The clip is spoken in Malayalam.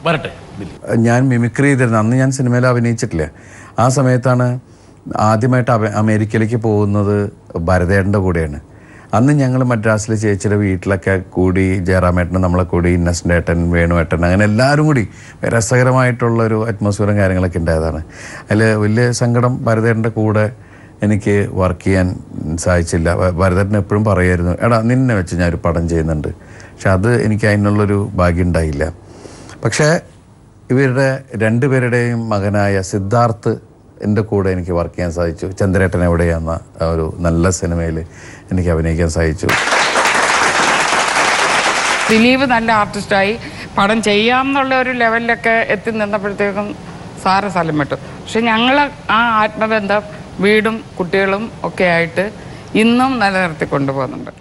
വരട്ടെ. ഞാൻ മിമിക്രി ചെയ്തിരുന്നു. അന്ന് ഞാൻ സിനിമയിൽ അഭിനയിച്ചിട്ടില്ല. ആ സമയത്താണ് ആദ്യമായിട്ട് അമേരിക്കയിലേക്ക് പോകുന്നത് ഭരതേട്ടൻ്റെ കൂടെയാണ്. അന്ന് ഞങ്ങൾ മദ്രാസിലെ ചേച്ചിയുടെ വീട്ടിലൊക്കെ കൂടി, ജയറാമേട്ടൻ നമ്മളെ കൂടി, ഇന്നസെൻ്റ് ഏട്ടൻ, വേണുവേട്ടൻ, അങ്ങനെ എല്ലാവരും കൂടി രസകരമായിട്ടുള്ളൊരു അറ്റ്മോസ്ഫിയറും കാര്യങ്ങളൊക്കെ ഉണ്ടായതാണ്. അതിൽ വലിയ സങ്കടം ഭരതേട്ടൻ്റെ കൂടെ എനിക്ക് വർക്ക് ചെയ്യാൻ സാധിച്ചില്ല. ഭരതേട്ടൻ എപ്പോഴും പറയുമായിരുന്നു, എടാ നിന്നെ വെച്ച് ഞാനൊരു പടം ചെയ്യുന്നുണ്ട്. പക്ഷെ അത് എനിക്ക് അതിനുള്ളൊരു ഭാഗ്യം ഉണ്ടായില്ല. പക്ഷേ ഇവരുടെ രണ്ടുപേരുടെയും മകനായ സിദ്ധാർത്ഥ് എൻ്റെ കൂടെ എനിക്ക് വർക്ക് ചെയ്യാൻ സാധിച്ചു. ചന്ദ്രേട്ടൻ എവിടെയാന്ന ഒരു നല്ല സിനിമയിൽ എനിക്ക് അഭിനയിക്കാൻ സാധിച്ചു. ദിലീപ് നല്ല ആർട്ടിസ്റ്റായി പടം ചെയ്യാമെന്നുള്ള ഒരു ലെവലിലൊക്കെ എത്തി നിന്നപ്പോഴത്തേക്കും സാറ് സ്ഥലം വിട്ടു. പക്ഷെ ഞങ്ങൾ ആ ആത്മബന്ധം വീടും കുട്ടികളും ഒക്കെ ആയിട്ട് ഇന്നും നിലനിർത്തി കൊണ്ടുപോകുന്നുണ്ട്.